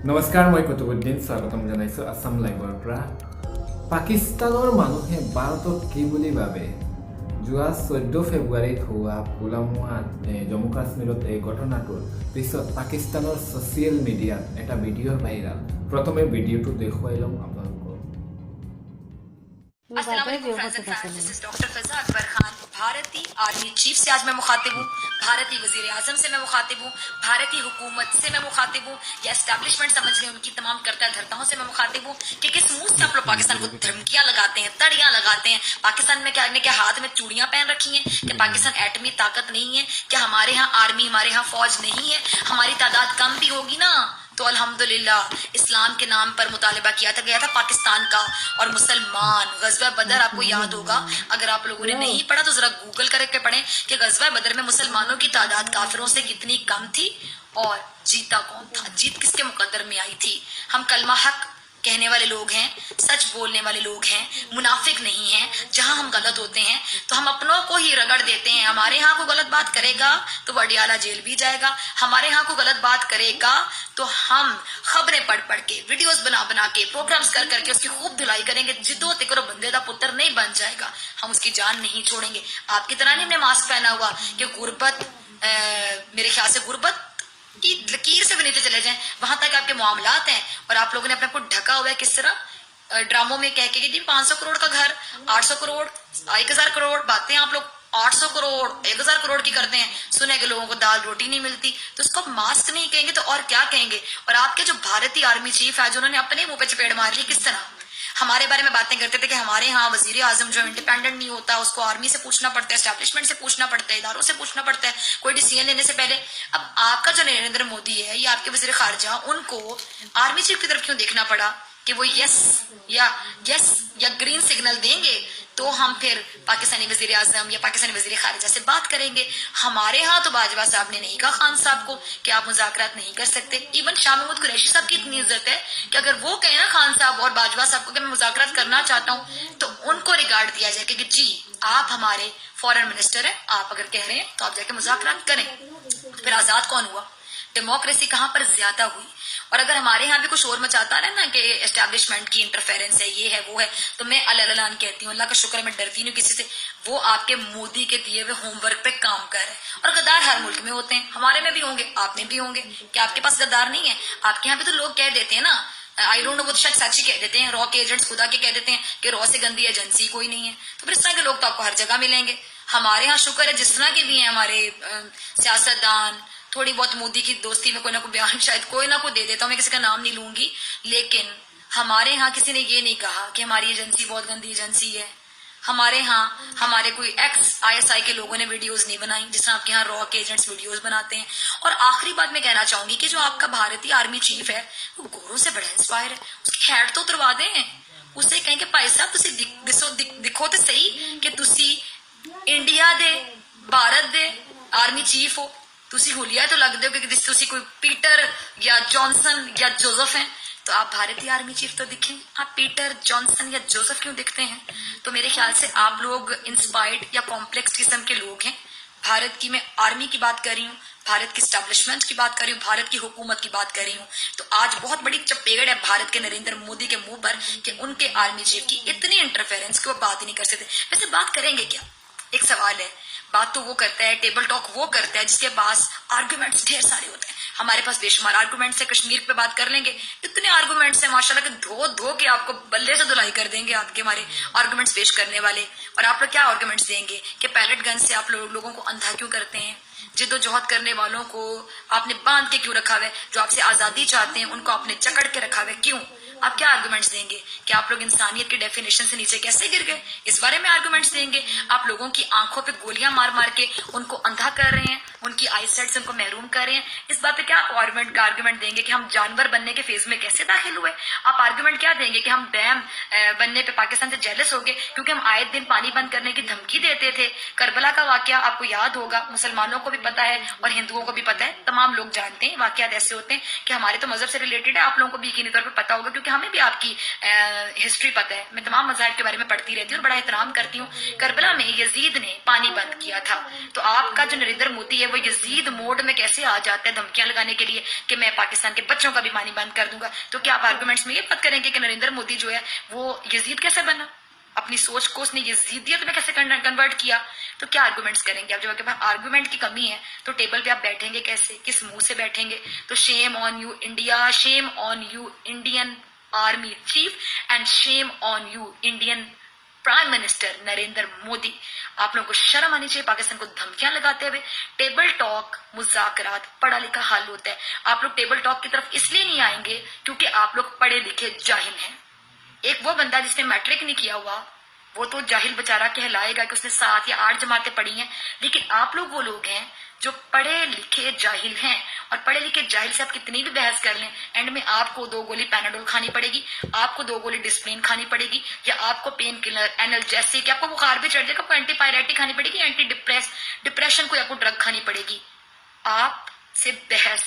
নমস্কাৰ, মই কুতুবুদ্দিন স্বাগতম জনাইছোঁ আছাম লাইভৰ পৰা। পাকিস্তানৰ মানুহে ভাৰতক কি বুলি ভাবে? যোৱা 14 ফেব্ৰুৱাৰীত হোৱা পুলৱামা জম্মু কাশ্মীৰত এই ঘটনাটোৰ পিছত পাকিস্তানৰ ছ'চিয়েল মিডিয়াত এটা ভিডিঅ' ভাইৰাল। প্ৰথমে ভিডিঅ'টো দেখুৱাই ল'ম আপোনালোকক। अस्सलाम वालेकुम friends and fans, this is doctor Faiza Akbar Khan. भारतीय आर्मी चीफ से आज मैं मुखातिब हूँ, भारतीय वजीर आजम से मैं मुखातिब हूँ, भारतीय हुकूमत से मैं मुखातिब हूँ, या एस्टैब्लिशमेंट समझ लें उनकी तमाम कर्ता धर्ताओं से मैं मुखातिब हूँ कि किस मुंह से आप लोग पाकिस्तान को धमकियां लगाते हैं, तड़ियां लगाते हैं। पाकिस्तान में क्या हाथ में चूड़ियां पहन रखी हैं कि पाकिस्तान एटमी ताकत नहीं है? क्या हमारे यहाँ आर्मी, हमारे यहाँ फौज नहीं है? हमारी तादाद कम भी होगी ना तो अल्हम्दुलिल्लाह इस्लाम के नाम पर मुतालिबा किया था गया था पाकिस्तान का। और मुसलमान गज़वा बदर आपको याद होगा, अगर आप लोगों ने नहीं पढ़ा तो जरा गूगल करके पढ़ें कि गज़वा बदर में मुसलमानों की तादाद काफिरों से कितनी कम थी और जीता कौन था, जीत किसके मुकद्दर में आई थी। हम कलमा हक कहने वाले लोग हैं, सच बोलने वाले लोग हैं, मुनाफिक नहीं हैं। जहां हम गलत होते हैं तो हम अपनों को ही रगड़ देते हैं। हमारे यहाँ को गलत बात करेगा तो वडियाला जेल भी जाएगा, हमारे यहाँ को गलत बात करेगा तो हम खबरें पढ़ पढ़ के, वीडियोस बना बना के, प्रोग्राम्स कर करके उसकी खूब धुलाई करेंगे। जिद्दो तिकरो बंदे दा पुत्र नहीं बन जाएगा, हम उसकी जान नहीं छोड़ेंगे। आपकी तरह नहीं हमने मास्क पहना हुआ कि गुर्बत, मेरे ख्याल से गुर्बत की लकीर से भी नीचे चले जाएं, वहां तक आपके मामलात हैं और आप लोगों ने अपने को ढका हुआ है। किस तरह ड्रामों में कह के कि जी 500 करोड़ का घर, 800 करोड़, 1000 करोड़, बातें आप लोग 800 करोड़ 1000 करोड़ की करते हैं। सुने कि लोगों को दाल रोटी नहीं मिलती तो उसको मास्क नहीं कहेंगे तो और क्या कहेंगे। और आपके जो भारतीय आर्मी चीफ है, जो उन्होंने अपने मुंह पे चपेट मार ली, किस तरह हमारे बारे में बातें करते थे कि हमारे यहाँ वजीर आजम जो इंडिपेंडेंट नहीं होता, उसको आर्मी से पूछना पड़ता है, एस्टैब्लिशमेंट से पूछना पड़ता है, इदारों से पूछना पड़ता है कोई डिसीजन लेने से पहले। अब आपका जो नरेंद्र मोदी है या आपके वजीर खारजा, उनको आर्मी चीफ की तरफ क्यों देखना पड़ा कि वो यस या ग्रीन सिग्नल देंगे तो हम फिर पाकिस्तानी वजीर आजम या पाकिस्तानी वजीर खारजा से बात करेंगे। हमारे यहाँ तो बाजवा साहब ने नहीं कहा खान साहब को कि आप मुज़ाकरात नहीं कर सकते। इवन शाह महमूद कुरैशी साहब की इतनी इज्जत है कि अगर वो कहे ना खान साहब और बाजवा साहब को कि मैं मुज़ाकरात करना चाहता हूँ तो उनको रिगार्ड दिया जाए कि जी आप हमारे फॉरेन मिनिस्टर हैं, आप अगर कह रहे हैं तो आप जाके मुज़ाकरात करें। फिर आजाद कौन हुआ? डेमोक्रेसी कहाँ पर ज्यादा हुई? और अगर हमारे यहाँ भी कुछ और मचाता है ना कि एस्टैब्लिशमेंट की इंटरफेरेंस है, ये है वो है, तो मैं अल्लाह कहती हूँ, अल्लाह का शुक्र है मैं डरती नहीं किसी से। वो आपके मोदी के दिए हुए होमवर्क पे काम कर रहे हैं और गद्दार हर मुल्क में होते हैं, हमारे में भी होंगे, आप में भी होंगे। क्या आपके पास गद्दार नहीं है? आपके यहाँ पे तो लोग कह देते हैं ना, आई डोंट नो, वो शायद सच ही कह देते हैं, रॉ के एजेंट्स खुदा के कह देते हैं कि रॉ से गंदी एजेंसी कोई नहीं है। तो फिर इस तरह के लोग तो आपको हर जगह मिलेंगे। हमारे यहाँ शुक्र है जिस तरह के भी हैं हमारे सियासतदान, थोड़ी बहुत मोदी की दोस्ती में कोई ना कोई बयान शायद कोई ना कोई दे देता हूँ, मैं किसी का नाम नहीं लूंगी, लेकिन हमारे यहाँ किसी ने ये नहीं कहा कि हमारी एजेंसी बहुत गंदी एजेंसी है। हमारे यहाँ हमारे कोई एक्स ISI के लोगों ने वीडियोस नहीं बनाई जिस तरह आपके यहाँ रॉ के एजेंट्स वीडियोस बनाते हैं। और आखिरी बात मैं कहना चाहूंगी कि जो आपका भारतीय आर्मी चीफ है वो गोरों से बड़ा इंस्पायर है, उसकी हेड तो उतरवा दें, उससे कहें कि भाई साहब तुसी दिखो तो सही कि तुसी इंडिया दे, भारत दे आर्मी चीफ हो। तुसी हुलिया तो लगते हो कि तुसी कोई पीटर या जॉनसन या जोसेफ हैं, तो आप भारतीय आर्मी चीफ तो दिखें। आप पीटर, जॉनसन या जोसेफ क्यों दिखते हैं? तो मेरे ख्याल से आप लोग इंस्पायर्ड या कॉम्प्लेक्स किस्म के लोग हैं। भारत की मैं आर्मी की बात कर रही हूँ, भारत की स्टैब्लिशमेंट की बात कर रही हूँ, भारत की हुकूमत की बात कर रही हूँ। तो आज बहुत बड़ी चपेड़ है भारत के नरेंद्र मोदी के मुंह पर कि उनके आर्मी चीफ की इतनी इंटरफेरेंस की वो बात ही नहीं कर सकते। वैसे बात करेंगे क्या? एक सवाल है। बात तो वो करता है, टेबल टॉक वो करता है जिसके पास आर्गुमेंट्स ढेर सारे होते हैं। हमारे पास बेशुमार आर्गुमेंट्स है, कश्मीर पे बात कर लेंगे, इतने आर्गुमेंट्स हैं माशाल्लाह के धो धो के आपको बल्ले से धुलाई कर देंगे आपके हमारे आर्गुमेंट्स पेश करने वाले। और आप लोग क्या आर्गुमेंट्स देंगे कि पैलेट गन से आप लोगों को अंधा क्यों करते हैं? जिद्दोजहद करने वालों को आपने बांध के क्यों रखा हुआ है? जो आपसे आजादी चाहते हैं उनको आपने जकड़ के रखा हुआ है, क्यों? आप क्या आर्गुमेंट्स देंगे कि आप लोग इंसानियत के डेफिनेशन से नीचे कैसे गिर गए? इस बारे में आर्गुमेंट्स देंगे। आप लोगों की आंखों पे गोलियां मार मार के उनको अंधा कर रहे हैं, उनकी आईसाइट से उनको महरूम कर रहे हैं। इस बात पे क्या आर्गुमेंट देंगे कि हम जानवर बनने के फेज में कैसे दाखिल हुए? आप आर्गुमेंट क्या देंगे कि हम डैम बनने पे पाकिस्तान से जेलस हो गए क्योंकि हम आए दिन पानी बंद करने की धमकी देते थे? करबला का वाकया आपको याद होगा, मुसलमानों को भी पता है और हिंदुओं को भी पता है, तमाम लोग जानते हैं। वाकयात ऐसे होते हैं कि हमारे तो मजहब से रिलेटेड है, आप लोगों को भी यकीनी तौर पर पता होगा क्योंकि हमें भी आपकी हिस्ट्री पता है। मैं तमाम मज़ाहिब के बारे में पढ़ती रहती हूँ और बड़ा एहतराम करती हूँ। करबला में यजीद ने पानी बंद किया था, तो आपका जो नरेंद्र मोदी है वो यजीद मोड में कैसे आ जाता है धमकियां लगाने के लिए कि मैं पाकिस्तान के बच्चों का भी पानी बंद कर दूंगा। तो क्या आप आर्गुमेंट्स में ये बात करेंगे कि नरेंद्र मोदी जो है वो यजीद कैसे बना, अपनी सोच को उसने यजीदियत में कैसे कन्वर्ट किया? तो क्या आर्गुमेंट्स करेंगे आप? जब आपके पास आर्गुमेंट की कमी है तो टेबल पे आप बैठेंगे कैसे, किस मुंह से बैठेंगे? तो shame on you India, shame on you Indian army cheap and shame on you Indian prime minister Narendra Modi. आप लोगों को शर्म आनी चाहिए पाकिस्तान को धमकियां लगाते हुए। टेबल टॉक मुज़ाकरात पढ़ा लिखा हल होता है। आप लोग टेबल टॉक की तरफ इसलिए नहीं आएंगे क्योंकि आप लोग पढ़े लिखे जाहिल हैं। एक वो बंदा जिसने मैट्रिक नहीं किया हुआ वो तो जाहिल बेचारा कहलाएगा कि उसने 7 या 8 जमातें पढ़ी हैं, लेकिन आप लोग वो लोग हैं जो पढ़े लिखे जाहिल हैं। और पढ़े लिखे जाहिल से आप कितनी भी बहस कर लें, एंड में आपको 2 गोली पैनाडोल खानी पड़ेगी, आपको 2 गोली डिस्प्लिन खानी पड़ेगी, या आपको पेन किलर एनाल्जेसिक, आपको बुखार भी चढ़ जाएगा, आपको एंटीपायरेटिक खानी पड़ेगी, एंटी डिप्रेशन को आपको ड्रग खानी पड़ेगी। आपसे बहस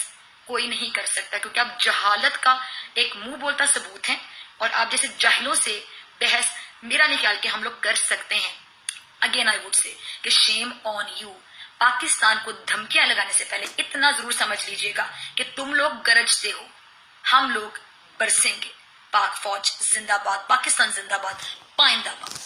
कोई नहीं कर सकता क्योंकि आप जहालत का एक मुंह बोलता सबूत हैं। और आप जैसे जाहिलों से बहस मेरा नहीं ख्याल कि हम लोग कर सकते हैं। अगेन आई वुड से कि शेम ऑन यू। पाकिस्तान को धमकियां लगाने से पहले इतना जरूर समझ लीजिएगा कि तुम लोग गरजते हो, हम लोग बरसेंगे। पाक फौज जिंदाबाद, पाकिस्तान जिंदाबाद, पाइंदाबाद।